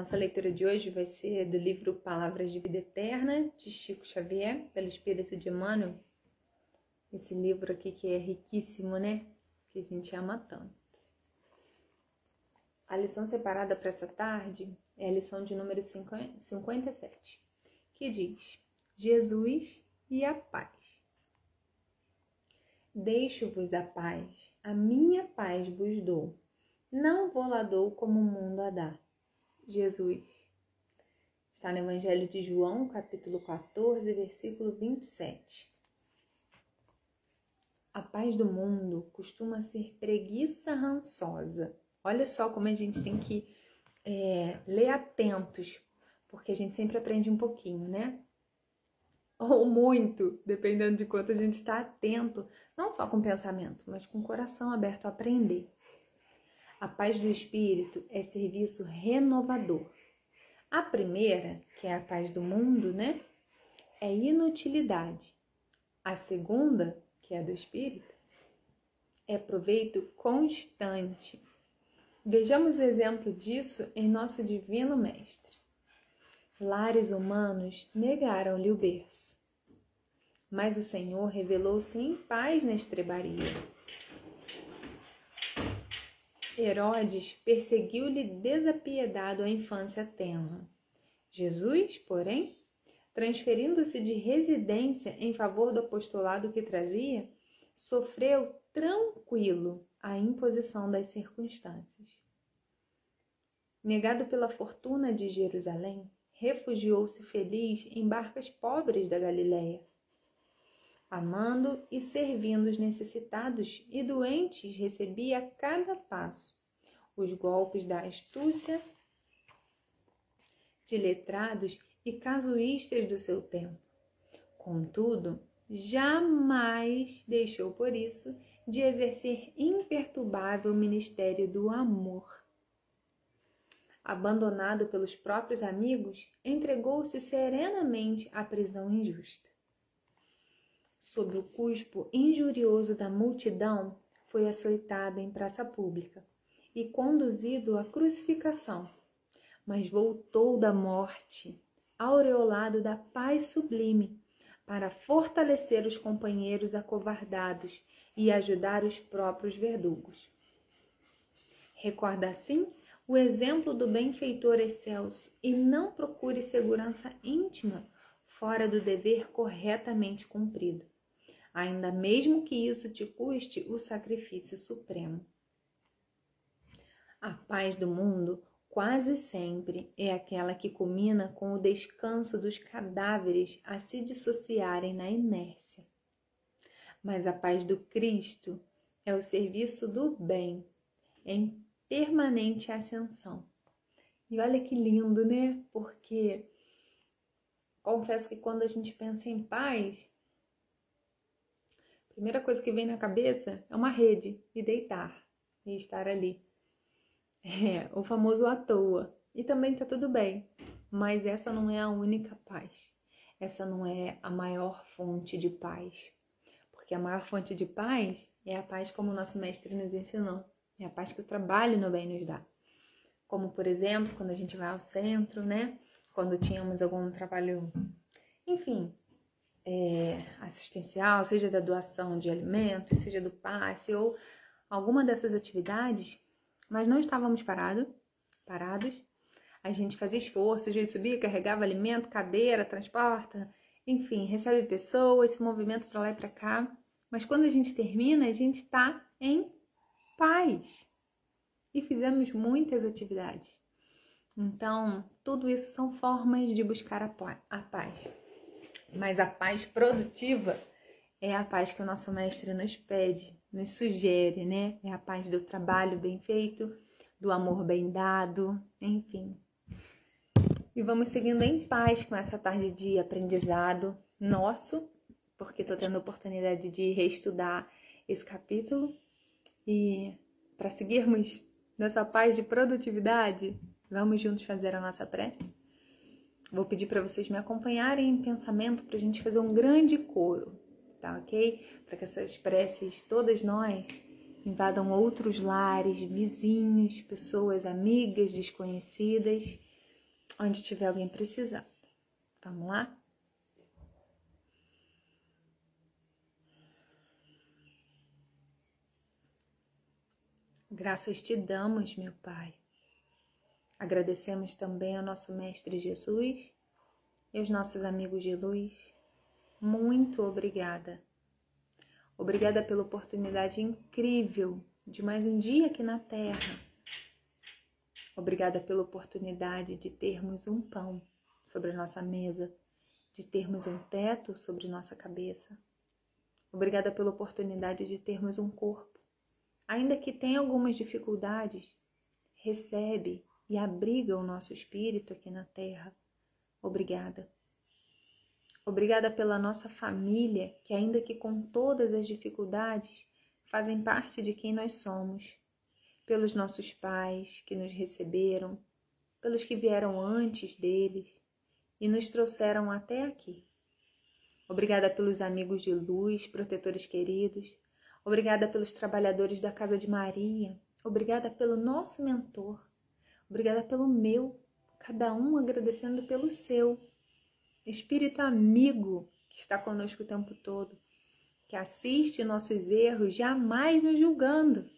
nossa leitura de hoje vai ser do livro Palavras de Vida Eterna, de Chico Xavier, pelo Espírito de Emmanuel. Esse livro aqui que é riquíssimo, né? Que a gente ama tanto. A lição separada para essa tarde é a lição de número 57, que diz: Jesus e a paz. Deixo-vos a paz, a minha paz vos dou. Não vou lá dou como o mundo a dá. Jesus. Está no Evangelho de João, capítulo 14, versículo 27. A paz do mundo costuma ser preguiça rançosa. Olha só como a gente tem que ler atentos, porque a gente sempre aprende um pouquinho, né? Ou muito, dependendo de quanto a gente está atento, não só com o pensamento, mas com o coração aberto a aprender. A paz do Espírito é serviço renovador. A primeira, que é a paz do mundo, né? É inutilidade. A segunda, que é a do Espírito, é proveito constante. Vejamos o exemplo disso em nosso Divino Mestre. Lares humanos negaram-lhe o berço, mas o Senhor revelou-se em paz na estrebaria. Herodes perseguiu-lhe desapiedado a infância tenra. Jesus, porém, transferindo-se de residência em favor do apostolado que trazia, sofreu tranquilo a imposição das circunstâncias. Negado pela fortuna de Jerusalém, refugiou-se feliz em barcas pobres da Galileia. Amando e servindo os necessitados e doentes, recebia a cada passo os golpes da astúcia de letrados e casuístas do seu tempo. Contudo, jamais deixou por isso de exercer imperturbável o ministério do amor. Abandonado pelos próprios amigos, entregou-se serenamente à prisão injusta. Sob o cuspo injurioso da multidão, foi açoitado em praça pública e conduzido à crucificação, mas voltou da morte, aureolado da paz sublime, para fortalecer os companheiros acovardados e ajudar os próprios verdugos. Recorda assim o exemplo do benfeitor excelso e não procure segurança íntima fora do dever corretamente cumprido, ainda mesmo que isso te custe o sacrifício supremo. A paz do mundo quase sempre é aquela que culmina com o descanso dos cadáveres a se dissociarem na inércia. Mas a paz do Cristo é o serviço do bem, em permanente ascensão. E olha que lindo, né? Porque confesso que quando a gente pensa em paz, a primeira coisa que vem na cabeça é uma rede e deitar e estar ali. O famoso à toa. E também tá tudo bem, mas essa não é a única paz. Essa não é a maior fonte de paz. Porque a maior fonte de paz é a paz como o nosso mestre nos ensinou. É a paz que o trabalho no bem nos dá. Como, por exemplo, quando a gente vai ao centro, né? Quando tínhamos algum trabalho, enfim, assistencial, seja da doação de alimentos, seja do passe ou alguma dessas atividades, nós não estávamos parados. A gente fazia esforço, a gente subia, carregava alimento, cadeira, transporta, enfim, recebe pessoas, se movimenta para lá e para cá. Mas quando a gente termina, a gente está em paz. E fizemos muitas atividades. Então, tudo isso são formas de buscar a paz. Mas a paz produtiva é a paz que o nosso mestre nos pede, nos sugere, né? É a paz do trabalho bem feito, do amor bem dado, enfim. E vamos seguindo em paz com essa tarde de aprendizado nosso, porque estou tendo a oportunidade de reestudar esse capítulo. E para seguirmos nessa paz de produtividade, vamos juntos fazer a nossa prece? Vou pedir para vocês me acompanharem em pensamento para a gente fazer um grande coro, tá ok? Para que essas preces, todas nós, invadam outros lares, vizinhos, pessoas amigas, desconhecidas onde tiver alguém precisando. Vamos lá? Graças te damos, meu Pai. Agradecemos também ao nosso Mestre Jesus e aos nossos amigos de luz. Muito obrigada. Obrigada pela oportunidade incrível de mais um dia aqui na Terra. Obrigada pela oportunidade de termos um pão sobre a nossa mesa, de termos um teto sobre nossa cabeça. Obrigada pela oportunidade de termos um corpo. Ainda que tenha algumas dificuldades, recebe e abriga o nosso espírito aqui na Terra. Obrigada. Obrigada pela nossa família, que ainda que com todas as dificuldades, fazem parte de quem nós somos. Pelos nossos pais que nos receberam, pelos que vieram antes deles e nos trouxeram até aqui. Obrigada pelos amigos de luz, protetores queridos. Obrigada pelos trabalhadores da Casa de Maria. Obrigada pelo nosso mentor. Obrigada pelo meu, cada um agradecendo pelo seu. Espírito amigo que está conosco o tempo todo, que assiste nossos erros, jamais nos julgando,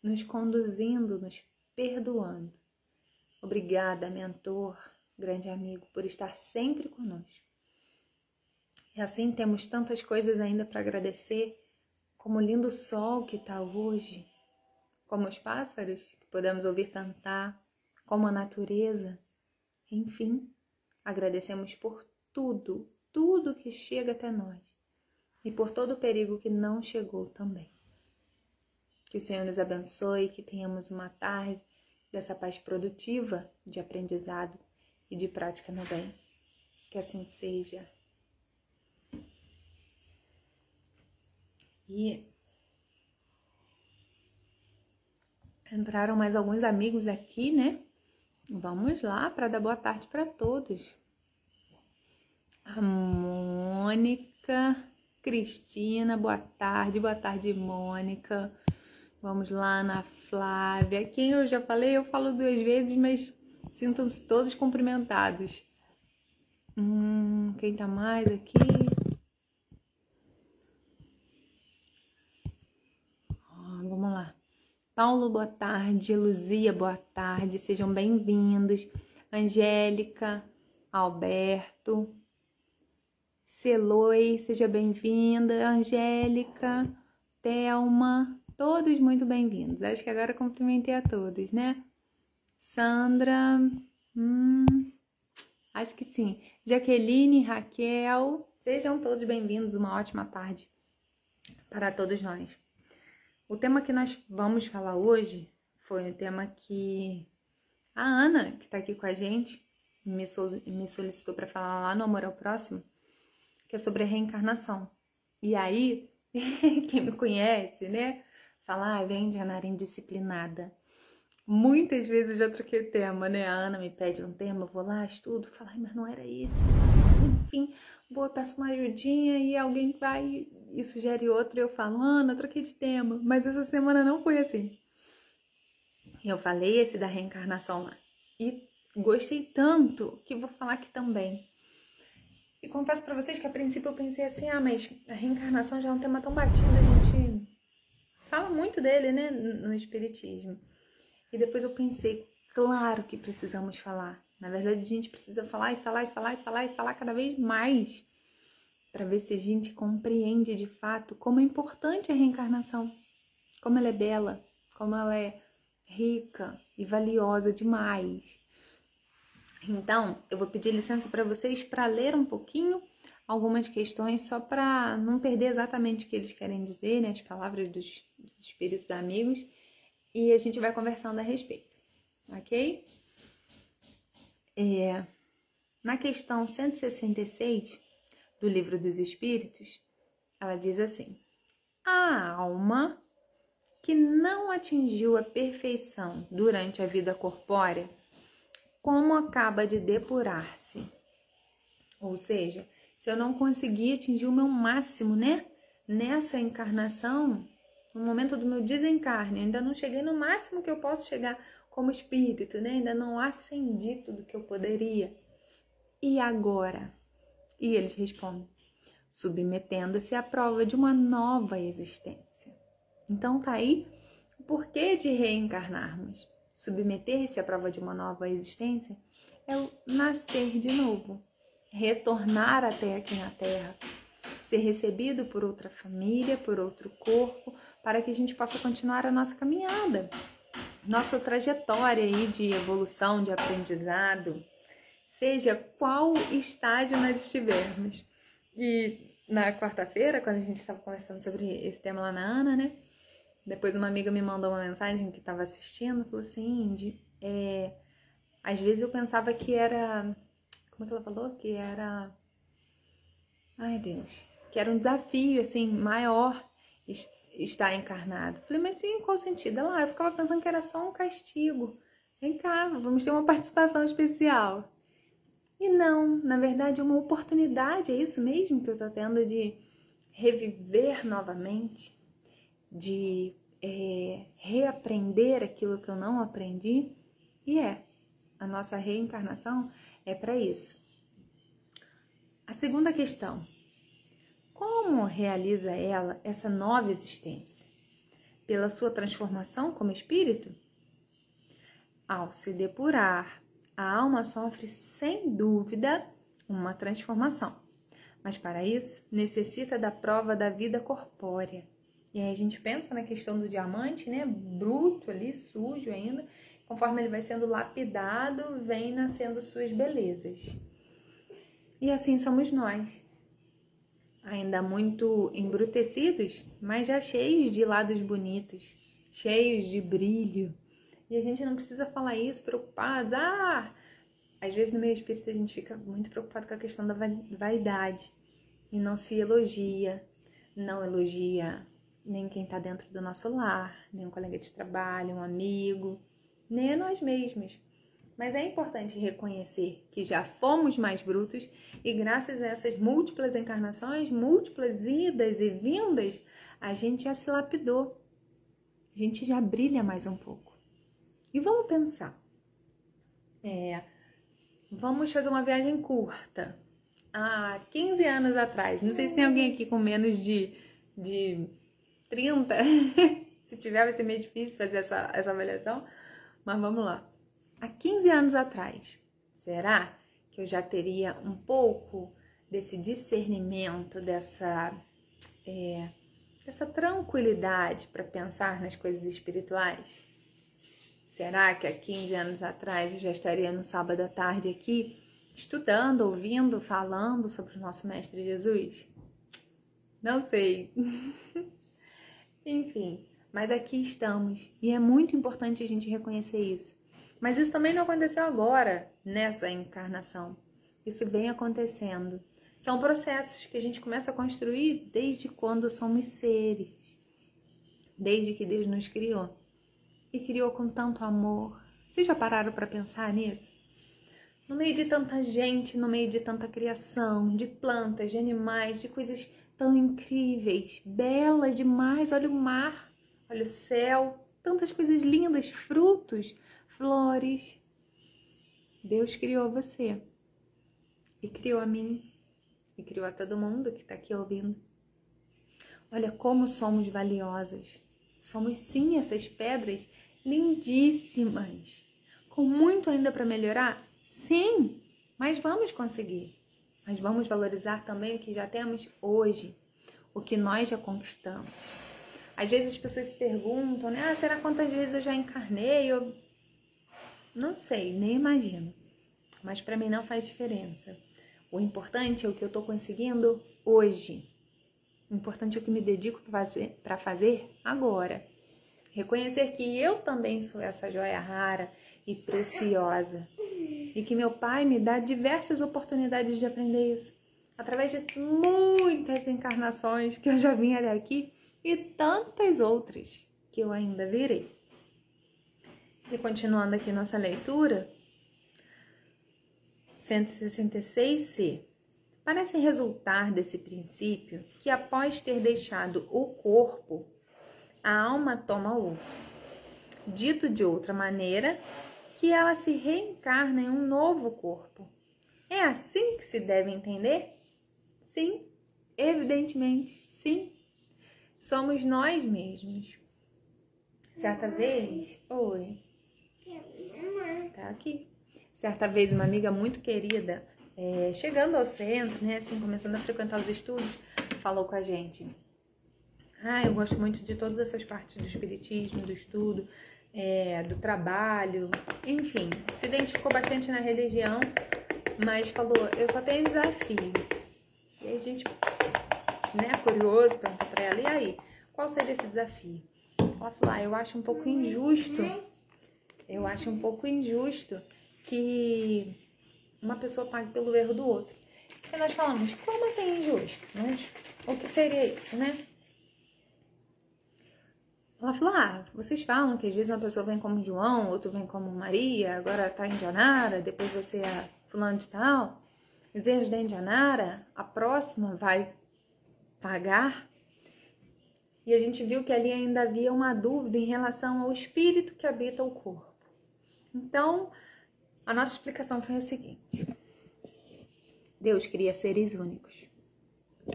nos conduzindo, nos perdoando. Obrigada, mentor, grande amigo, por estar sempre conosco. E assim temos tantas coisas ainda para agradecer, como o lindo sol que está hoje, como os pássaros que podemos ouvir cantar, como a natureza. Enfim, agradecemos por tudo, tudo que chega até nós e por todo o perigo que não chegou também. Que o Senhor nos abençoe, que tenhamos uma tarde dessa paz produtiva de aprendizado e de prática no bem. Que assim seja. E entraram mais alguns amigos aqui, né? Vamos lá para dar boa tarde para todos. A Mônica, Cristina, boa tarde, Mônica. Vamos lá na Flávia. Quem eu já falei, eu falo 2 vezes, mas sintam-se todos cumprimentados. Quem tá mais aqui? Vamos lá. Paulo, boa tarde. Luzia, boa tarde. Sejam bem-vindos. Angélica, Alberto, Celoi, seja bem-vinda. Angélica, Thelma, todos muito bem-vindos. Acho que agora cumprimentei a todos, né? Sandra, acho que sim. Jaqueline, Raquel, sejam todos bem-vindos. Uma ótima tarde para todos nós. O tema que nós vamos falar hoje foi um tema que a Ana, que está aqui com a gente, me solicitou para falar lá no Amor ao Próximo, que é sobre a reencarnação. E aí, quem me conhece, né, fala, vem de Anara indisciplinada. Muitas vezes eu já troquei tema, né? A Ana me pede um tema, eu vou lá, estudo, falo, mas não era esse. Enfim, eu peço uma ajudinha e alguém vai e sugere outro e eu falo, Ana, eu troquei de tema, mas essa semana não foi assim. Eu falei esse da reencarnação lá e gostei tanto que vou falar aqui também. E confesso pra vocês que a princípio eu pensei assim, mas a reencarnação já é um tema tão batido, a gente fala muito dele, né, no espiritismo. E depois eu pensei, claro que precisamos falar. Na verdade, a gente precisa falar e falar cada vez mais para ver se a gente compreende de fato como é importante a reencarnação, como ela é bela, como ela é rica e valiosa demais. Então, eu vou pedir licença para vocês para ler um pouquinho algumas questões, só para não perder exatamente o que eles querem dizer, né, as palavras dos espíritos amigos, e a gente vai conversando a respeito, ok? Na questão 166 do Livro dos Espíritos, ela diz assim: a alma que não atingiu a perfeição durante a vida corpórea, como acaba de depurar-se? Ou seja, se eu não conseguir atingir o meu máximo, né? Nessa encarnação, no momento do meu desencarne, eu ainda não cheguei no máximo que eu posso chegar como espírito, né? Ainda não ascendi tudo que eu poderia. E agora? E eles respondem: submetendo-se à prova de uma nova existência. Então tá aí o porquê de reencarnarmos. Submeter-se à prova de uma nova existência é o nascer de novo, retornar até aqui na Terra, ser recebido por outra família, por outro corpo, para que a gente possa continuar a nossa caminhada, nossa trajetória aí de evolução, de aprendizado, seja qual estágio nós estivermos. E na quarta-feira, quando a gente estava conversando sobre esse tema lá na Ana, né? Depois uma amiga me mandou uma mensagem que estava assistindo, falou assim: Indy, às vezes eu pensava que era... Como é que ela falou? Que era... Ai, Deus. Que era um desafio, assim, maior estar encarnado. Falei, mas sim, em qual sentido? Ela, eu ficava pensando que era só um castigo. Vem cá, vamos ter uma participação especial. E não, na verdade é uma oportunidade, é isso mesmo que eu tô tendo, de reviver novamente, de reaprender aquilo que eu não aprendi. E a nossa reencarnação é para isso. A segunda questão: como realiza ela essa nova existência? Pela sua transformação como espírito? Ao se depurar, a alma sofre sem dúvida uma transformação, mas para isso necessita da prova da vida corpórea. E aí a gente pensa na questão do diamante, né, bruto ali, sujo ainda, conforme ele vai sendo lapidado, vem nascendo suas belezas. E assim somos nós, ainda muito embrutecidos, mas já cheios de lados bonitos, cheios de brilho. E a gente não precisa falar isso preocupados. Às vezes no meio espírita a gente fica muito preocupado com a questão da vaidade e não se elogia, não elogia nem quem está dentro do nosso lar, nem um colega de trabalho, um amigo, nem a nós mesmos. Mas é importante reconhecer que já fomos mais brutos e graças a essas múltiplas encarnações, múltiplas idas e vindas, a gente já se lapidou, a gente já brilha mais um pouco. E vamos pensar, vamos fazer uma viagem curta. Há 15 anos atrás, não sei se tem alguém aqui com menos de 30, se tiver vai ser meio difícil fazer essa avaliação, mas vamos lá. Há 15 anos atrás, será que eu já teria um pouco desse discernimento, dessa tranquilidade para pensar nas coisas espirituais? Será que há 15 anos atrás eu já estaria no sábado à tarde aqui, estudando, ouvindo, falando sobre o nosso Mestre Jesus? Não sei. Enfim, mas aqui estamos e é muito importante a gente reconhecer isso. Mas isso também não aconteceu agora, nessa encarnação. Isso vem acontecendo. São processos que a gente começa a construir desde quando somos seres. Desde que Deus nos criou. E criou com tanto amor. Vocês já pararam para pensar nisso? No meio de tanta gente, no meio de tanta criação, de plantas, de animais, de coisas tão incríveis, belas demais. Olha o mar, olha o céu, tantas coisas lindas, frutos, flores. Deus criou você e criou a mim e criou a todo mundo que está aqui ouvindo. Olha como somos valiosos. Somos sim essas pedras lindíssimas, com muito ainda para melhorar. Sim, mas vamos conseguir. Mas vamos valorizar também o que já temos hoje, o que nós já conquistamos. Às vezes as pessoas se perguntam, né? Será quantas vezes eu já encarnei? Eu não sei, nem imagino. Mas para mim não faz diferença. O importante é o que eu estou conseguindo hoje. O importante é o que me dedico para fazer agora. Reconhecer que eu também sou essa joia rara e preciosa. E que meu Pai me dá diversas oportunidades de aprender isso. Através de muitas encarnações que eu já vim até aqui e tantas outras que eu ainda virei. E continuando aqui nossa leitura, 166c. Parece resultar desse princípio que após ter deixado o corpo, a alma toma outro. Dito de outra maneira, que ela se reencarna em um novo corpo. É assim que se deve entender? Sim, evidentemente, sim. Somos nós mesmos. Certa vez... Oi. Tá aqui. Certa vez, uma amiga muito querida, chegando ao centro, né, assim, começando a frequentar os estudos, falou com a gente: eu gosto muito de todas essas partes do espiritismo, do estudo, do trabalho, enfim, se identificou bastante na religião, mas falou: eu só tenho desafio. E aí a gente, né, curioso, perguntou pra ela: e aí, qual seria esse desafio? Ela falou: eu acho um pouco injusto, que uma pessoa pague pelo erro do outro. E nós falamos: como assim injusto? Mas o que seria isso, né? Ela falou: vocês falam que às vezes uma pessoa vem como João, outro vem como Maria, agora tá em Janara, depois você é fulano de tal. Os erros da Indianara, a próxima vai pagar. E a gente viu que ali ainda havia uma dúvida em relação ao espírito que habita o corpo. Então, a nossa explicação foi a seguinte: Deus cria seres únicos.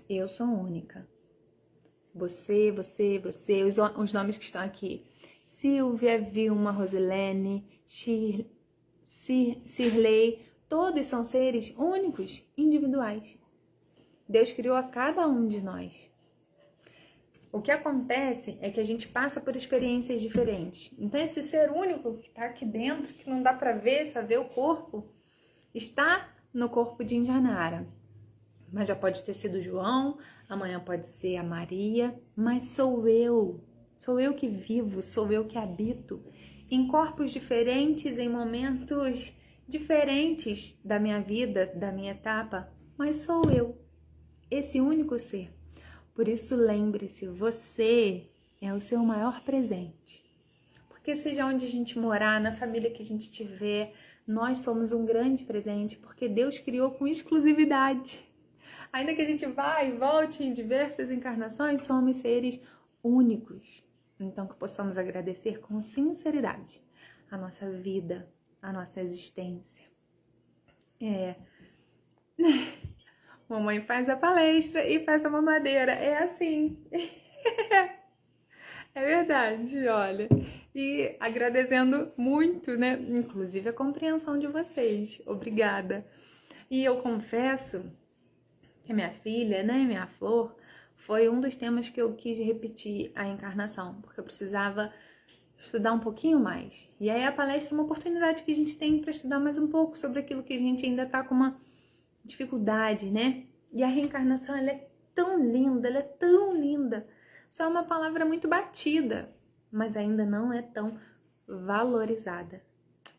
Eu sou única. Você, os nomes que estão aqui: Silvia, Vilma, Rosilene, Cirlei, todos são seres únicos, individuais. Deus criou a cada um de nós. O que acontece é que a gente passa por experiências diferentes. Então, esse ser único que está aqui dentro, que não dá para ver, só ver o corpo, está no corpo de Indianara. Mas já pode ter sido João, amanhã pode ser a Maria, mas sou eu. Sou eu que vivo, sou eu que habito em corpos diferentes, em momentos diferentes da minha vida, da minha etapa, mas sou eu, esse único ser. Por isso, lembre-se, você é o seu maior presente. Porque seja onde a gente morar, na família que a gente tiver, nós somos um grande presente, porque Deus criou com exclusividade. Ainda que a gente vá e volte em diversas encarnações, somos seres únicos. Então, que possamos agradecer com sinceridade a nossa vida, a nossa existência. Mamãe faz a palestra e faz a mamadeira. É assim. É verdade, olha. E agradecendo muito, né? Inclusive a compreensão de vocês. Obrigada. E eu confesso que a minha filha, né, minha Flor, foi um dos temas que eu quis repetir a encarnação, porque eu precisava estudar um pouquinho mais. E aí a palestra é uma oportunidade que a gente tem para estudar mais um pouco sobre aquilo que a gente ainda está com uma dificuldade, né? E a reencarnação, ela é tão linda, Só é uma palavra muito batida, mas ainda não é tão valorizada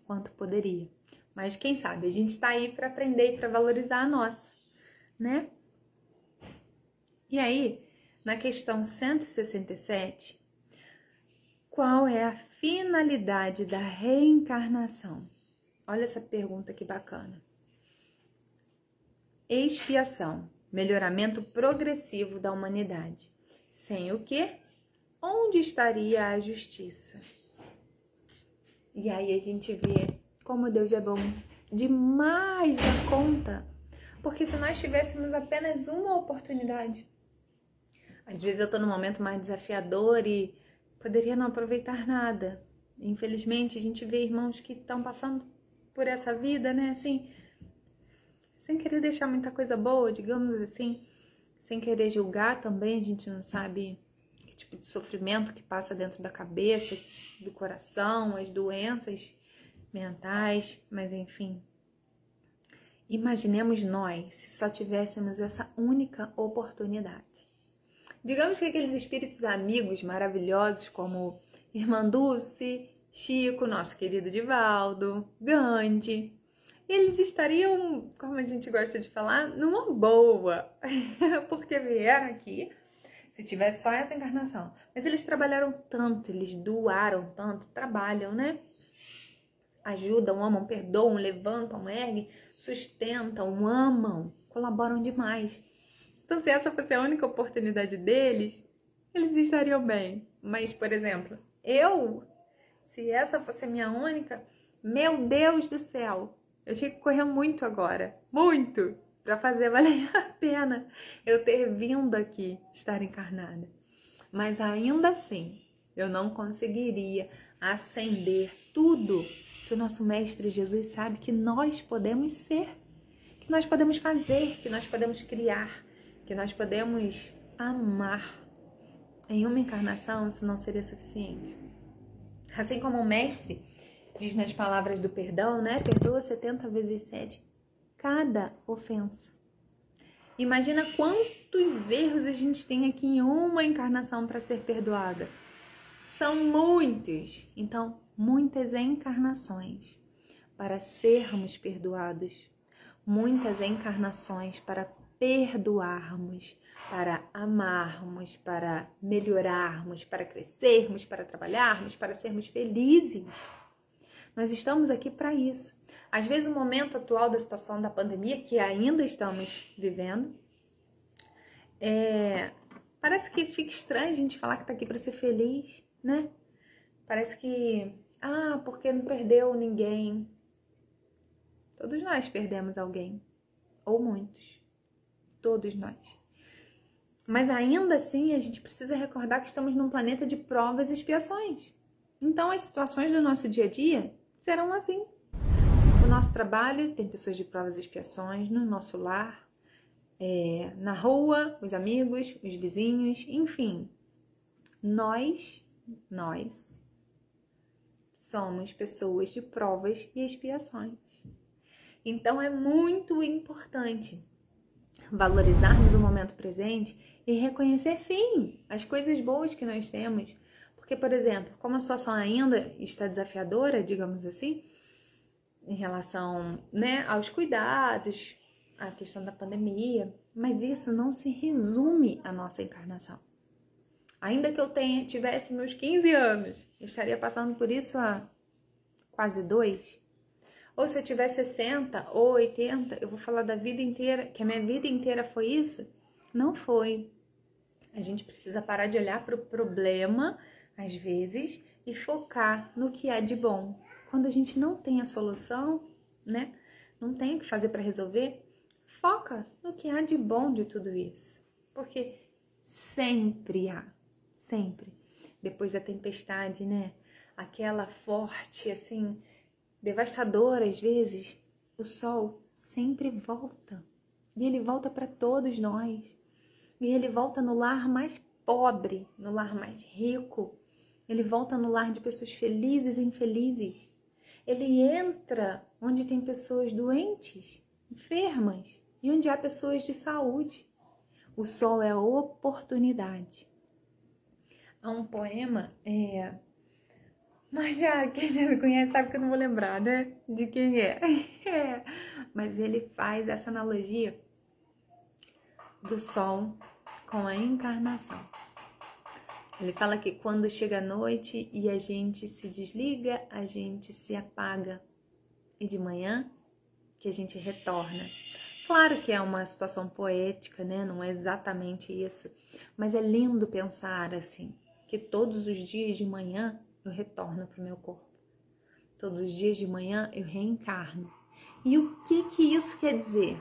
quanto poderia. Mas quem sabe, a gente está aí para aprender e para valorizar a nossa, né? E aí, na questão 167, qual é a finalidade da reencarnação? Olha essa pergunta que bacana. Expiação, melhoramento progressivo da humanidade. Sem o quê? Onde estaria a justiça? E aí a gente vê como Deus é bom demais da conta. Porque se nós tivéssemos apenas uma oportunidade, às vezes eu tô num momento mais desafiador e poderia não aproveitar nada. Infelizmente, a gente vê irmãos que estão passando por essa vida, né, assim, sem querer deixar muita coisa boa, digamos assim, sem querer julgar também, a gente não sabe que tipo de sofrimento que passa dentro da cabeça, do coração, as doenças mentais, mas enfim. Imaginemos nós se só tivéssemos essa única oportunidade. Digamos que aqueles espíritos amigos maravilhosos como Irmã Dulce, Chico, nosso querido Divaldo, Gandhi, eles estariam, como a gente gosta de falar, numa boa, porque vieram aqui, se tivesse só essa encarnação. Mas eles trabalharam tanto, eles doaram tanto, trabalham, né? Ajudam, amam, perdoam, levantam, erguem, sustentam, amam, colaboram demais. Então, se essa fosse a única oportunidade deles, eles estariam bem. Mas, por exemplo, Se essa fosse a minha única, meu Deus do céu, eu tinha que correr muito agora, muito, para fazer valer a pena eu ter vindo aqui, estar encarnada. Mas ainda assim, eu não conseguiria acender tudo que o nosso Mestre Jesus sabe que nós podemos ser, que nós podemos fazer, que nós podemos criar, que nós podemos amar. Em uma encarnação, isso não seria suficiente. Assim como o Mestre diz nas palavras do perdão, né? Perdoa 70 vezes 7 cada ofensa. Imagina quantos erros a gente tem aqui em uma encarnação para ser perdoada. São muitos. Então, muitas encarnações para sermos perdoados. Muitas encarnações para perdoarmos, para amarmos, para melhorarmos, para crescermos, para trabalharmos, para sermos felizes. Nós estamos aqui para isso. Às vezes, o momento atual da situação da pandemia, que ainda estamos vivendo, parece que fica estranho a gente falar que está aqui para ser feliz, né? Parece que, porque não perdeu ninguém. Todos nós perdemos alguém, ou muitos. Todos nós. Mas ainda assim, a gente precisa recordar que estamos num planeta de provas e expiações. Então, as situações do nosso dia a dia serão assim. No nosso trabalho, tem pessoas de provas e expiações, no nosso lar, na rua, os amigos, os vizinhos, enfim. Nós somos pessoas de provas e expiações. Então, é muito importante valorizarmos o momento presente e reconhecer, sim, as coisas boas que nós temos. Porque, por exemplo, como a situação ainda está desafiadora, digamos assim, em relação, né, aos cuidados, à questão da pandemia, mas isso não se resume à nossa encarnação. Ainda que eu tivesse meus 15 anos, eu estaria passando por isso há quase 2. Ou se eu tiver 60 ou 80, eu vou falar da vida inteira, que a minha vida inteira foi isso? Não foi. A gente precisa parar de olhar para o problema, às vezes, e focar no que há de bom. Quando a gente não tem a solução, né? Não tem o que fazer para resolver, foca no que há de bom de tudo isso. Porque sempre há, sempre. Depois da tempestade, né? Aquela forte, assim, devastadora às vezes, o sol sempre volta. E ele volta para todos nós. E ele volta no lar mais pobre, no lar mais rico. Ele volta no lar de pessoas felizes e infelizes. Ele entra onde tem pessoas doentes, enfermas, e onde há pessoas de saúde. O sol é a oportunidade. Há um poema, mas quem já me conhece sabe que eu não vou lembrar, né? De quem é. Mas ele faz essa analogia do sol com a encarnação. Ele fala que quando chega a noite e a gente se desliga, a gente se apaga. E de manhã que a gente retorna. Claro que é uma situação poética, né? Não é exatamente isso. Mas é lindo pensar assim, que todos os dias de manhã eu retorno para o meu corpo. Todos os dias de manhã eu reencarno. E o que isso quer dizer?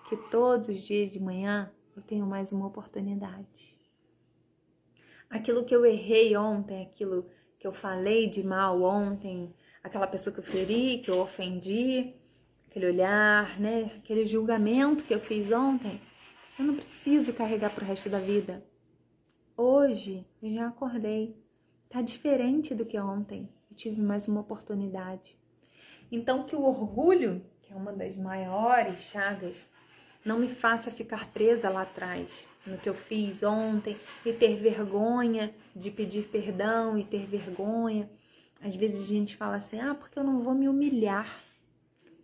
Que todos os dias de manhã eu tenho mais uma oportunidade. Aquilo que eu errei ontem, aquilo que eu falei de mal ontem, aquela pessoa que eu feri, que eu ofendi, aquele olhar, né? Aquele julgamento que eu fiz ontem, eu não preciso carregar pro resto da vida. Hoje eu já acordei. Tá diferente do que ontem. Eu tive mais uma oportunidade. Então que o orgulho, que é uma das maiores chagas, não me faça ficar presa lá atrás, no que eu fiz ontem, e ter vergonha de pedir perdão, e ter vergonha. Às vezes a gente fala assim, porque eu não vou me humilhar.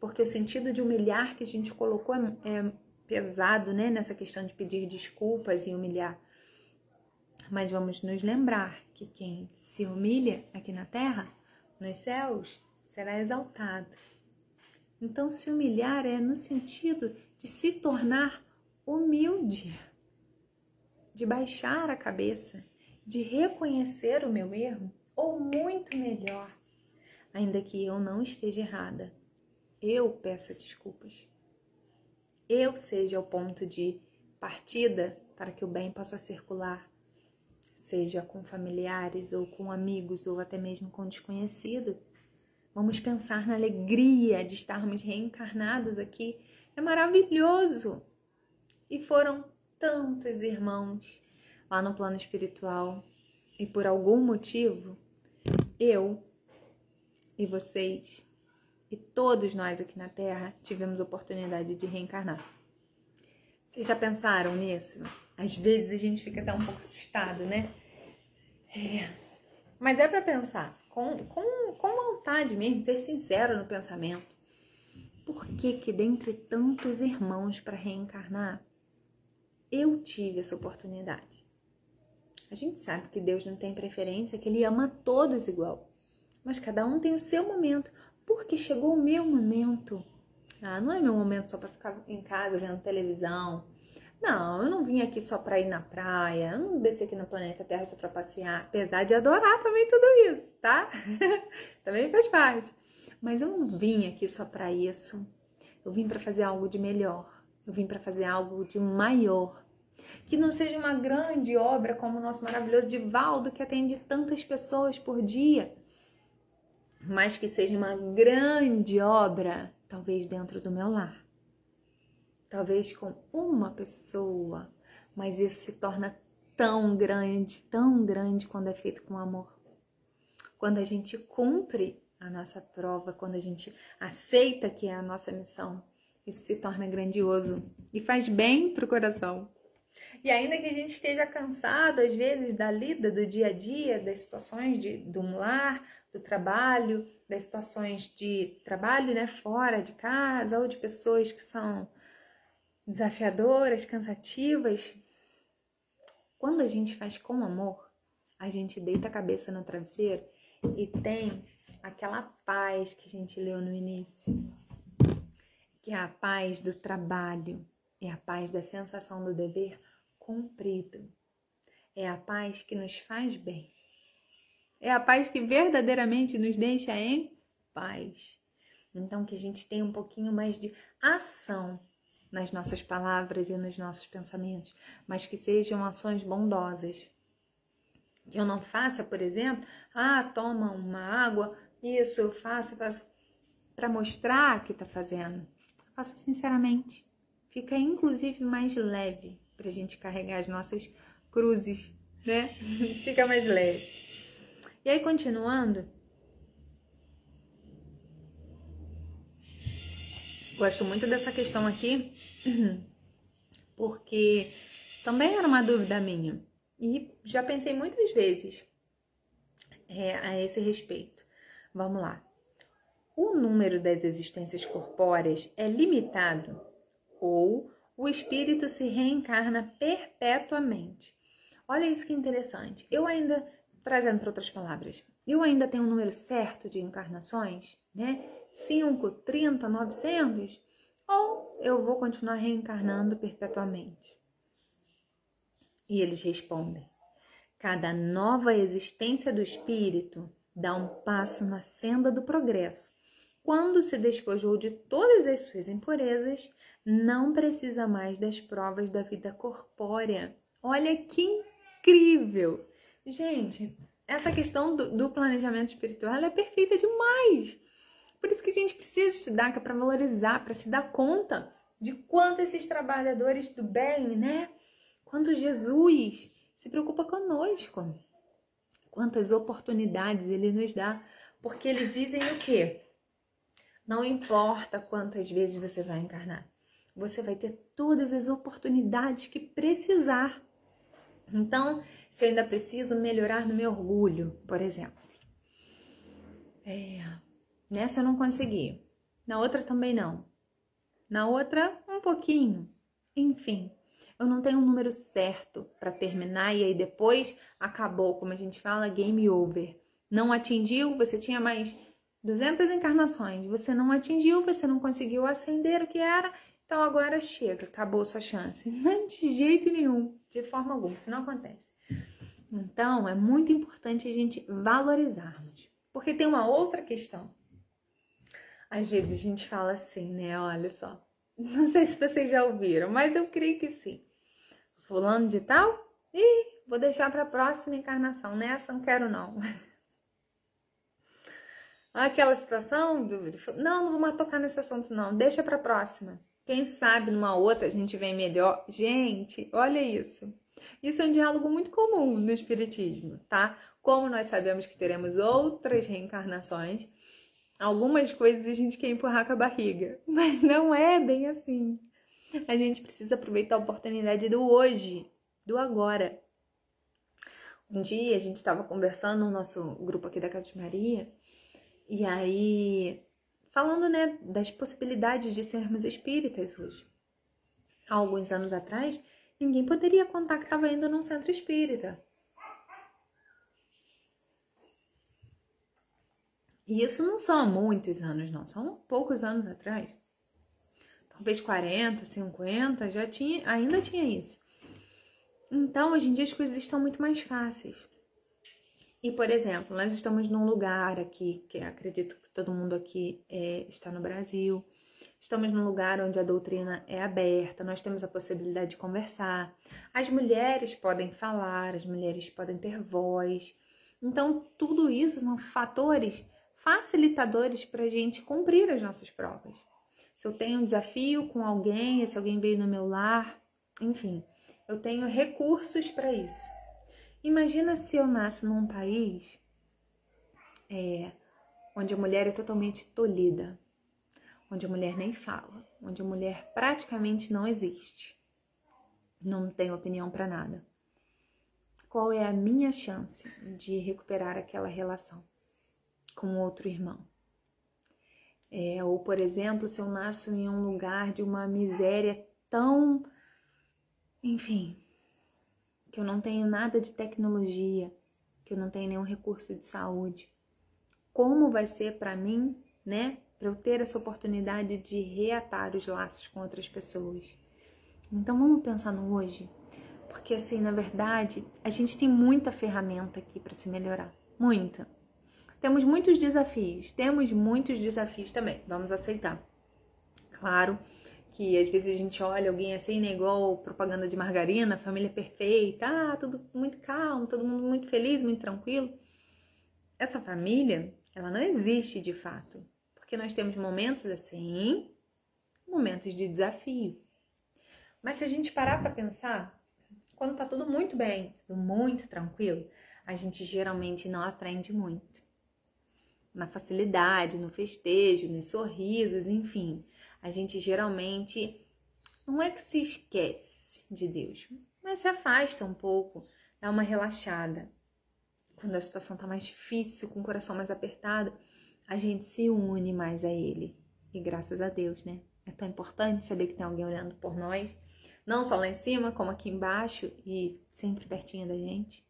Porque o sentido de humilhar que a gente colocou é pesado, né? Nessa questão de pedir desculpas e humilhar. Mas vamos nos lembrar que quem se humilha aqui na terra, nos céus, será exaltado. Então, se humilhar é no sentido de se tornar humilde, de baixar a cabeça, de reconhecer o meu erro ou muito melhor. Ainda que eu não esteja errada, eu peço desculpas. Eu seja o ponto de partida para que o bem possa circular, seja com familiares ou com amigos ou até mesmo com desconhecido. Vamos pensar na alegria de estarmos reencarnados aqui. É maravilhoso! E foram tantos irmãos lá no plano espiritual. E por algum motivo, eu e vocês e todos nós aqui na Terra tivemos oportunidade de reencarnar. Vocês já pensaram nisso? Às vezes a gente fica até um pouco assustado, né? Mas é para pensar, com vontade mesmo, ser sincero no pensamento. Por que dentre tantos irmãos para reencarnar, eu tive essa oportunidade? A gente sabe que Deus não tem preferência, que Ele ama todos igual. Mas cada um tem o seu momento. Porque chegou o meu momento. Não é meu momento só para ficar em casa vendo televisão. Não, eu não vim aqui só para ir na praia. Eu não desci aqui no planeta Terra só para passear. Apesar de adorar também tudo isso, tá? Também faz parte. Mas eu não vim aqui só para isso. Eu vim para fazer algo de melhor. Eu vim para fazer algo de maior. Que não seja uma grande obra como o nosso maravilhoso Divaldo, que atende tantas pessoas por dia. Mas que seja uma grande obra, talvez dentro do meu lar. Talvez com uma pessoa. Mas isso se torna tão grande quando é feito com amor. Quando a gente cumpre a nossa prova, quando a gente aceita que é a nossa missão, isso se torna grandioso e faz bem pro coração. E ainda que a gente esteja cansado, às vezes, da lida, do dia a dia, das situações do lar, do trabalho, das situações de trabalho, né, fora de casa, ou de pessoas que são desafiadoras, cansativas. Quando a gente faz com amor, a gente deita a cabeça no travesseiro e tem aquela paz que a gente leu no início, que é a paz do trabalho, é a paz da sensação do dever cumprido. É a paz que nos faz bem. É a paz que verdadeiramente nos deixa em paz. Então, que a gente tenha um pouquinho mais de ação nas nossas palavras e nos nossos pensamentos, mas que sejam ações bondosas. Que eu não faça, por exemplo, toma uma água, isso eu faço para mostrar que está fazendo. Faça sinceramente. Fica, inclusive, mais leve para a gente carregar as nossas cruzes, né? Fica mais leve. E aí, continuando, gosto muito dessa questão aqui, porque também era uma dúvida minha. E já pensei muitas vezes a esse respeito. Vamos lá. O número das existências corpóreas é limitado ou o espírito se reencarna perpetuamente? Olha isso que interessante. Eu ainda, trazendo para outras palavras, eu ainda tenho um número certo de encarnações, né? 5, 30, 900? Ou eu vou continuar reencarnando perpetuamente? E eles respondem: cada nova existência do espírito dá um passo na senda do progresso. Quando se despojou de todas as suas impurezas, não precisa mais das provas da vida corpórea. Olha que incrível! Gente, essa questão do planejamento espiritual é perfeita demais. Por isso que a gente precisa estudar, que é para valorizar, para se dar conta de quanto esses trabalhadores do bem, né? Quanto Jesus se preocupa conosco. Quantas oportunidades Ele nos dá. Porque eles dizem o quê? Não importa quantas vezes você vai encarnar. Você vai ter todas as oportunidades que precisar. Então, se eu ainda preciso melhorar no meu orgulho, por exemplo. Nessa eu não consegui. Na outra também não. Na outra, um pouquinho. Enfim, eu não tenho um número certo para terminar e aí depois acabou, como a gente fala, game over. Não atingiu, você tinha mais 200 encarnações. Você não atingiu, você não conseguiu acender o que era, então agora chega, acabou sua chance. Não, de jeito nenhum, de forma alguma, isso não acontece. Então, é muito importante a gente valorizarmos. Porque tem uma outra questão. Às vezes a gente fala assim, né? Olha só. Não sei se vocês já ouviram, mas eu creio que sim. Fulano de tal? Ih, vou deixar para a próxima encarnação. Nessa não quero não. Aquela situação, não vou mais tocar nesse assunto não. Deixa para a próxima. Quem sabe numa outra a gente vem melhor. Gente, olha isso. Isso é um diálogo muito comum no espiritismo, tá? Como nós sabemos que teremos outras reencarnações, algumas coisas a gente quer empurrar com a barriga, mas não é bem assim. A gente precisa aproveitar a oportunidade do hoje, do agora. Um dia a gente estava conversando no nosso grupo aqui da Casa de Maria, e aí falando, né, das possibilidades de sermos espíritas hoje. Há alguns anos atrás, ninguém poderia contar que estava indo num centro espírita. E isso não são muitos anos, não. São poucos anos atrás. Talvez 40, 50, ainda tinha isso. Então, hoje em dia as coisas estão muito mais fáceis. E, por exemplo, nós estamos num lugar aqui, que acredito que todo mundo aqui está no Brasil. Estamos num lugar onde a doutrina é aberta, nós temos a possibilidade de conversar. As mulheres podem falar, as mulheres podem ter voz. Então, tudo isso são fatores facilitadores para a gente cumprir as nossas provas. Se eu tenho um desafio com alguém, se alguém veio no meu lar, enfim, eu tenho recursos para isso. Imagina se eu nasço num país onde a mulher é totalmente tolhida, onde a mulher nem fala, onde a mulher praticamente não existe, não tem opinião para nada. Qual é a minha chance de recuperar aquela relação com outro irmão? Ou, por exemplo, se eu nasço em um lugar de uma miséria tão, enfim, que eu não tenho nada de tecnologia, que eu não tenho nenhum recurso de saúde, como vai ser para mim, né, para eu ter essa oportunidade de reatar os laços com outras pessoas? Então vamos pensar no hoje, porque assim, na verdade, a gente tem muita ferramenta aqui para se melhorar, muita. Temos muitos desafios também, vamos aceitar. Claro que às vezes a gente olha alguém assim, né, igual propaganda de margarina, família perfeita, tudo muito calmo, todo mundo muito feliz, muito tranquilo. Essa família, ela não existe de fato, porque nós temos momentos assim, momentos de desafio. Mas se a gente parar para pensar, quando tá tudo muito bem, tudo muito tranquilo, a gente geralmente não aprende muito. Na facilidade, no festejo, nos sorrisos, enfim. A gente geralmente não é que se esquece de Deus, mas se afasta um pouco, dá uma relaxada. Quando a situação tá mais difícil, com o coração mais apertado, a gente se une mais a Ele. E graças a Deus, né? É tão importante saber que tem alguém olhando por nós, não só lá em cima, como aqui embaixo e sempre pertinho da gente.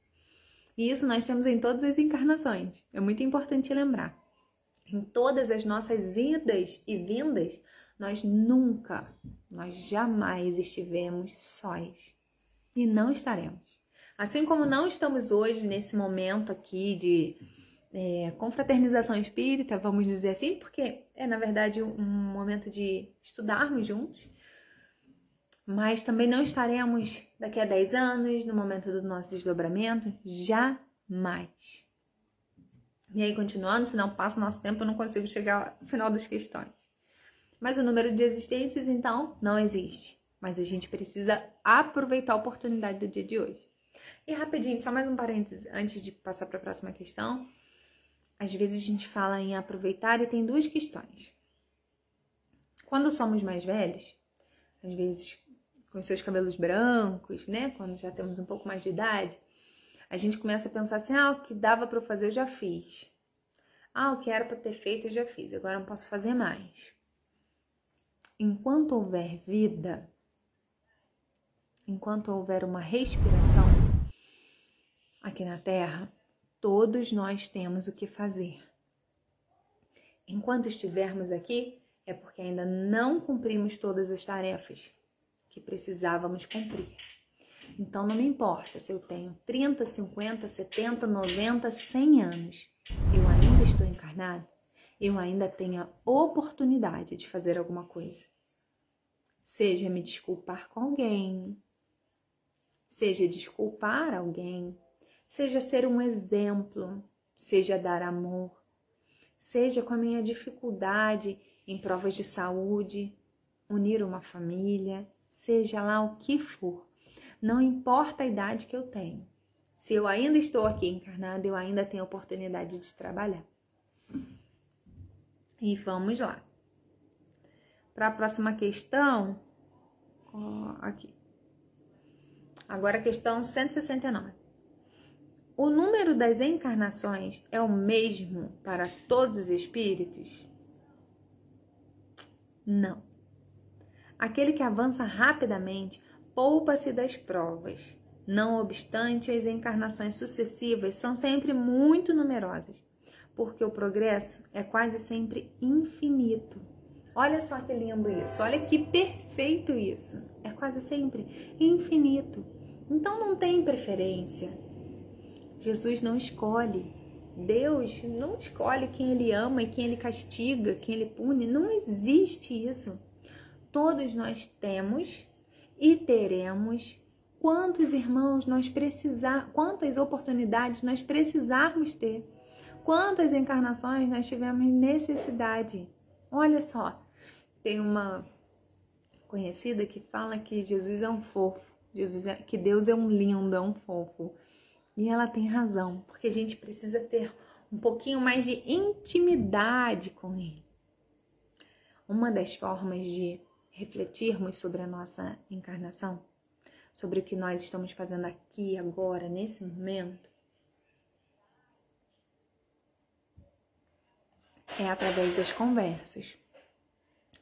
E isso nós temos em todas as encarnações. É muito importante lembrar. Em todas as nossas idas e vindas, nós jamais estivemos sós. E não estaremos. Assim como não estamos hoje nesse momento aqui de confraternização espírita, vamos dizer assim, porque é na verdade um momento de estudarmos juntos, mas também não estaremos daqui a 10 anos, no momento do nosso desdobramento, jamais. E aí, continuando, senão passa o nosso tempo, eu não consigo chegar ao final das questões. Mas o número de existências, então, não existe. Mas a gente precisa aproveitar a oportunidade do dia de hoje. E rapidinho, só mais um parênteses, antes de passar para a próxima questão. Às vezes a gente fala em aproveitar e tem duas questões. Quando somos mais velhos, às vezes com seus cabelos brancos, né? Quando já temos um pouco mais de idade, a gente começa a pensar assim, o que dava para eu fazer eu já fiz. O que era para ter feito eu já fiz, agora não posso fazer mais. Enquanto houver vida, enquanto houver uma respiração aqui na Terra, todos nós temos o que fazer. Enquanto estivermos aqui, é porque ainda não cumprimos todas as tarefas que precisávamos cumprir. Então não me importa se eu tenho 30, 50, 70, 90, 100 anos. Eu ainda estou encarnado. Eu ainda tenho a oportunidade de fazer alguma coisa. Seja me desculpar com alguém, seja desculpar alguém, seja ser um exemplo, seja dar amor, seja com a minha dificuldade em provas de saúde, unir uma família, seja lá o que for. Não importa a idade que eu tenho. Se eu ainda estou aqui encarnada, eu ainda tenho a oportunidade de trabalhar. E vamos lá. Para a próxima questão, aqui. Agora a questão 169. O número das encarnações é o mesmo para todos os espíritos? Não. Aquele que avança rapidamente poupa-se das provas. Não obstante, as encarnações sucessivas são sempre muito numerosas, porque o progresso é quase sempre infinito. Olha só que lindo isso, olha que perfeito isso. É quase sempre infinito. Então não tem preferência. Jesus não escolhe. Deus não escolhe quem Ele ama e quem Ele castiga, quem Ele pune. Não existe isso. Todos nós temos e teremos quantos irmãos nós precisar, quantas oportunidades nós precisarmos ter, quantas encarnações nós tivemos necessidade. Olha só, tem uma conhecida que fala que Jesus é um fofo, que Deus é um lindo, é um fofo. E ela tem razão, porque a gente precisa ter um pouquinho mais de intimidade com Ele. Uma das formas de refletirmos sobre a nossa encarnação, sobre o que nós estamos fazendo aqui, agora, nesse momento, é através das conversas,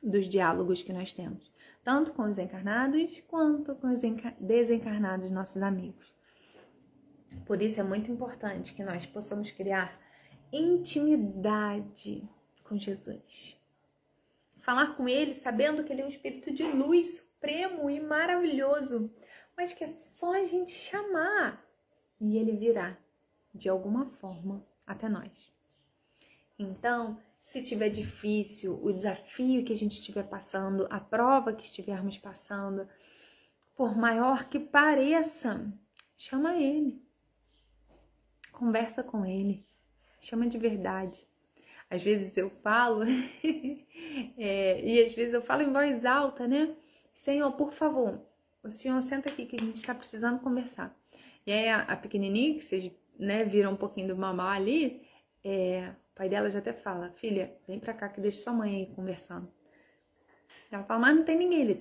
dos diálogos que nós temos, tanto com os encarnados quanto com os desencarnados, nossos amigos. Por isso é muito importante que nós possamos criar intimidade com Jesus. Falar com Ele sabendo que Ele é um espírito de luz supremo e maravilhoso, mas que é só a gente chamar e Ele virá de alguma forma até nós. Então, se tiver difícil, o desafio que a gente estiver passando, a prova que estivermos passando, por maior que pareça, chama Ele. Conversa com Ele. Chama de verdade. Às vezes eu falo, e às vezes eu falo em voz alta, né? Senhor, por favor, o Senhor senta aqui que a gente está precisando conversar. E aí a pequenininha, que vocês, né, viram um pouquinho do mamá ali, o pai dela já até fala, filha, vem pra cá que deixa sua mãe aí conversando. Ela fala, mas não tem ninguém. Ele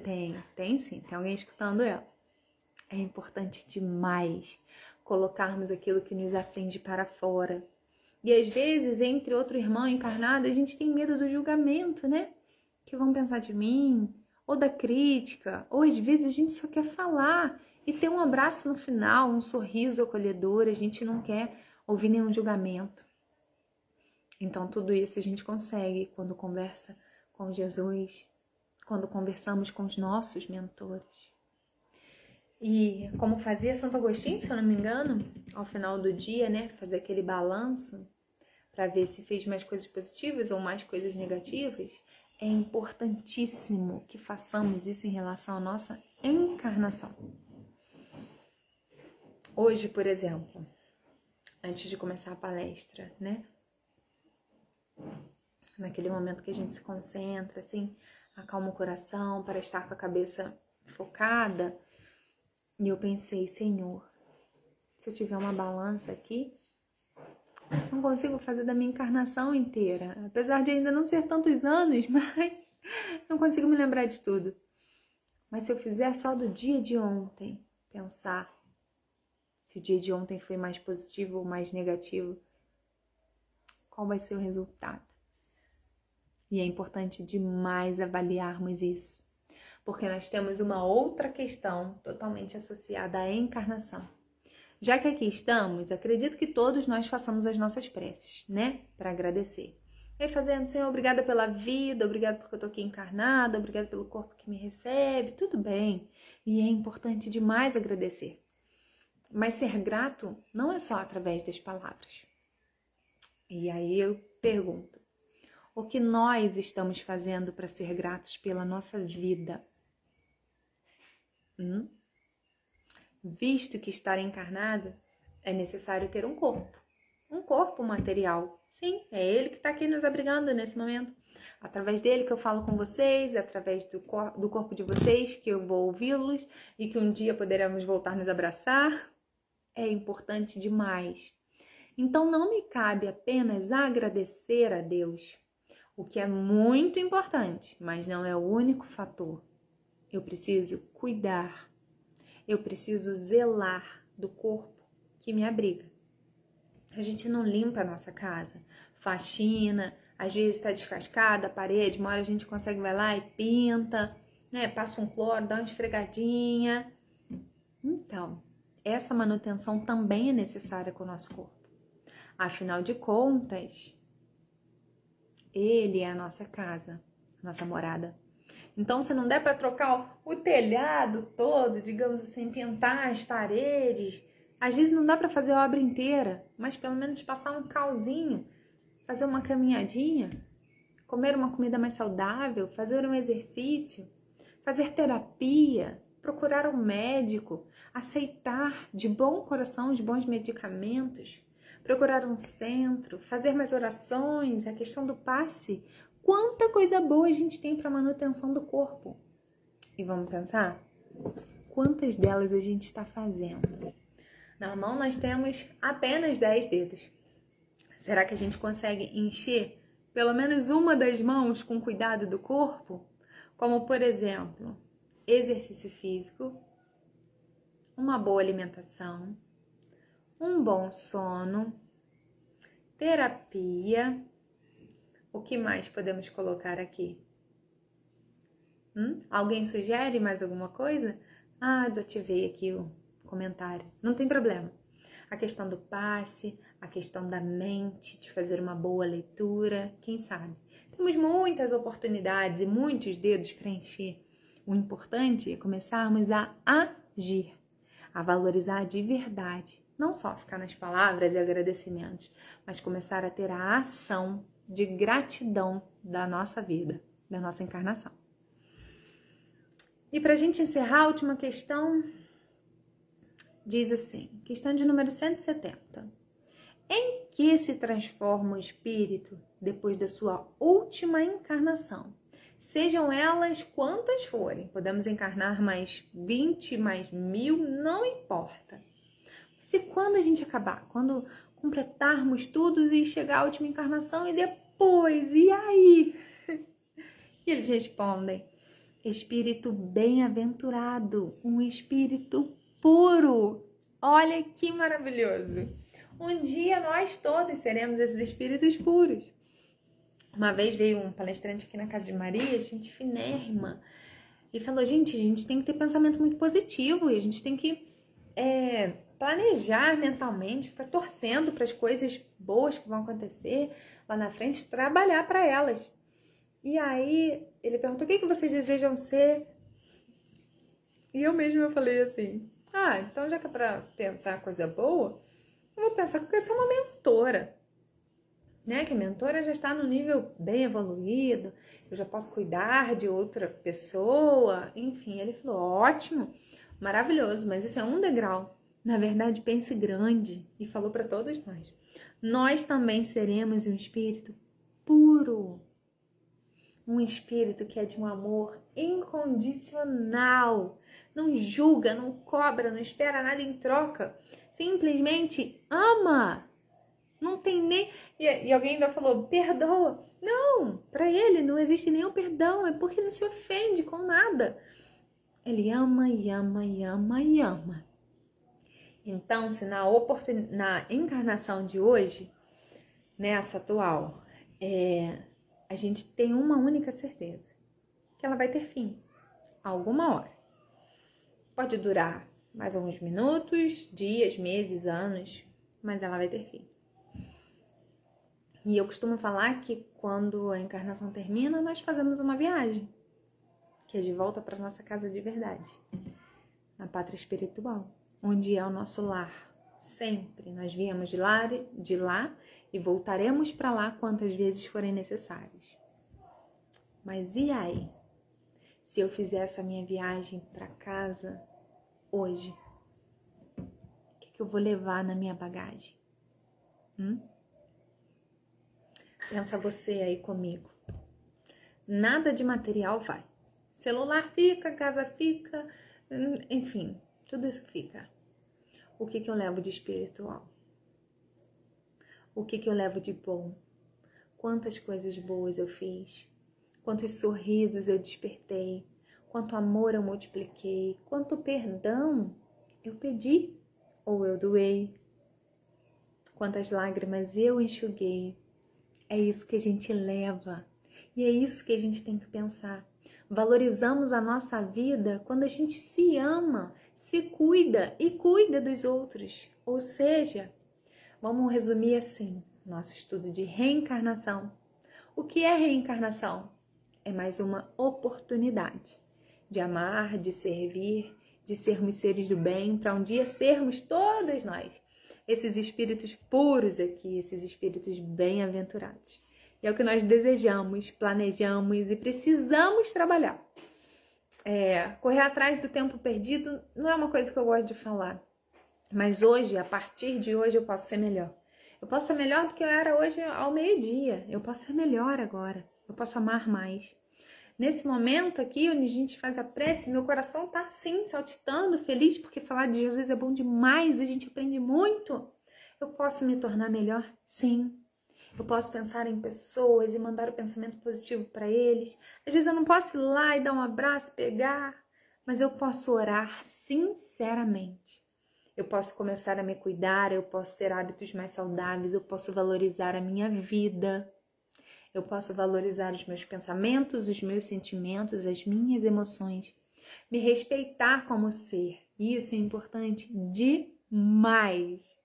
tem sim, tem alguém escutando ela. É importante demais colocarmos aquilo que nos aflige para fora. E às vezes, entre outro irmão encarnado, a gente tem medo do julgamento, né? Que vão pensar de mim, ou da crítica, ou às vezes a gente só quer falar e ter um abraço no final, um sorriso acolhedor, a gente não quer ouvir nenhum julgamento. Então, tudo isso a gente consegue quando conversa com Jesus, quando conversamos com os nossos mentores. E como fazia Santo Agostinho, se eu não me engano, ao final do dia, né, fazer aquele balanço para ver se fez mais coisas positivas ou mais coisas negativas, é importantíssimo que façamos isso em relação à nossa encarnação. Hoje, por exemplo, antes de começar a palestra, né, naquele momento que a gente se concentra, assim, acalma o coração para estar com a cabeça focada, e eu pensei, Senhor, se eu tiver uma balança aqui, não consigo fazer da minha encarnação inteira. Apesar de ainda não ser tantos anos, mas não consigo me lembrar de tudo. Mas se eu fizer só do dia de ontem, pensar se o dia de ontem foi mais positivo ou mais negativo, qual vai ser o resultado? E é importante demais avaliarmos isso, porque nós temos uma outra questão totalmente associada à encarnação. Já que aqui estamos, acredito que todos nós façamos as nossas preces, né? Para agradecer. E fazendo, Senhor, obrigada pela vida, obrigada porque eu tô aqui encarnada, obrigada pelo corpo que me recebe, tudo bem. E é importante demais agradecer. Mas ser grato não é só através das palavras. E aí eu pergunto, o que nós estamos fazendo para ser gratos pela nossa vida? Visto que estar encarnado é necessário ter um corpo material. Sim, é ele que está aqui nos abrigando nesse momento. Através dele que eu falo com vocês, através do corpo de vocês que eu vou ouvi-los e que um dia poderemos voltar a nos abraçar. É importante demais. Então não me cabe apenas agradecer a Deus, o que é muito importante, mas não é o único fator. Eu preciso cuidar, eu preciso zelar do corpo que me abriga. A gente não limpa a nossa casa, faxina, às vezes está descascada a parede, uma hora a gente consegue vai lá e pinta, né? Passa um cloro, dá uma esfregadinha. Então, essa manutenção também é necessária com o nosso corpo. Afinal de contas, ele é a nossa casa, a nossa morada. Então, se não der para trocar o telhado todo, digamos assim, pintar as paredes, às vezes não dá para fazer a obra inteira, mas pelo menos passar um calzinho, fazer uma caminhadinha, comer uma comida mais saudável, fazer um exercício, fazer terapia, procurar um médico, aceitar de bom coração os bons medicamentos, procurar um centro, fazer mais orações, a questão do passe. Quanta coisa boa a gente tem para manutenção do corpo. E vamos pensar? Quantas delas a gente está fazendo? Na mão nós temos apenas 10 dedos. Será que a gente consegue encher pelo menos uma das mãos com cuidado do corpo? Como, por exemplo, exercício físico, uma boa alimentação, um bom sono, terapia. O que mais podemos colocar aqui? Alguém sugere mais alguma coisa? Desativei aqui o comentário. Não tem problema. A questão do passe, a questão da mente, de fazer uma boa leitura, quem sabe? Temos muitas oportunidades e muitos dedos para encher. O importante é começarmos a agir, a valorizar de verdade. Não só ficar nas palavras e agradecimentos, mas começar a ter a ação de gratidão da nossa vida, da nossa encarnação. E para a gente encerrar, a última questão diz assim, questão de número 170. Em que se transforma o espírito depois da sua última encarnação? Sejam elas quantas forem, podemos encarnar mais 20, mais 1000, não importa. Mas e quando a gente acabar? Quando completarmos tudo e chegar à última encarnação e depois, e aí? E eles respondem, espírito bem-aventurado, um espírito puro. Olha que maravilhoso! Um dia nós todos seremos esses espíritos puros. Uma vez veio um palestrante aqui na Casa de Maria, gente finérrima, e falou, gente, a gente tem que ter pensamento muito positivo, e a gente tem que planejar mentalmente, ficar torcendo para as coisas boas que vão acontecer lá na frente, trabalhar para elas. E aí ele perguntou, o que vocês desejam ser? E eu mesma falei assim, então já que é para pensar coisa boa, eu vou pensar que eu quero ser uma mentora, né? Que a mentora já está no nível bem evoluído, eu já posso cuidar de outra pessoa, enfim. Ele falou, ótimo, maravilhoso, mas isso é um degrau. Na verdade, pense grande, e falou para todos nós. Nós também seremos um espírito puro, um espírito que é de um amor incondicional, não julga, não cobra, não espera nada em troca, simplesmente ama, não tem nem... E alguém ainda falou, perdoa. Não, para ele não existe nenhum perdão, é porque ele não se ofende com nada. Ele ama e ama e ama e ama. Então, se na encarnação de hoje, nessa atual, a gente tem uma única certeza, que ela vai ter fim, alguma hora. Pode durar mais alguns minutos, dias, meses, anos, mas ela vai ter fim. E eu costumo falar que quando a encarnação termina, nós fazemos uma viagem, que é de volta para nossa casa de verdade, na pátria espiritual, onde é o nosso lar. Sempre nós viemos de lá e voltaremos para lá quantas vezes forem necessárias. Mas e aí? Se eu fizer essa minha viagem para casa hoje, o que eu vou levar na minha bagagem? Pensa você aí comigo. Nada de material vai. Celular fica, casa fica, enfim, tudo isso fica. O que eu levo de espiritual? O que eu levo de bom? Quantas coisas boas eu fiz? Quantos sorrisos eu despertei? Quanto amor eu multipliquei? Quanto perdão eu pedi ou eu doei? Quantas lágrimas eu enxuguei? É isso que a gente leva. E é isso que a gente tem que pensar. Valorizamos a nossa vida quando a gente se ama, se cuida e cuida dos outros. Ou seja, vamos resumir assim, nosso estudo de reencarnação. O que é reencarnação? É mais uma oportunidade de amar, de servir, de sermos seres do bem, para um dia sermos todos nós, esses espíritos puros aqui, esses espíritos bem-aventurados. E é o que nós desejamos, planejamos e precisamos trabalhar. Correr atrás do tempo perdido não é uma coisa que eu gosto de falar. Mas hoje, a partir de hoje, eu posso ser melhor. Eu posso ser melhor do que eu era hoje ao meio-dia. Eu posso ser melhor agora. Eu posso amar mais. Nesse momento aqui, onde a gente faz a prece, meu coração tá assim, saltitando, feliz, porque falar de Jesus é bom demais, a gente aprende muito. Eu posso me tornar melhor? Sim. Eu posso pensar em pessoas e mandar o pensamento positivo para eles. Às vezes eu não posso ir lá e dar um abraço, pegar, mas eu posso orar sinceramente. Eu posso começar a me cuidar, eu posso ter hábitos mais saudáveis, eu posso valorizar a minha vida. Eu posso valorizar os meus pensamentos, os meus sentimentos, as minhas emoções. Me respeitar como ser. Isso é importante demais.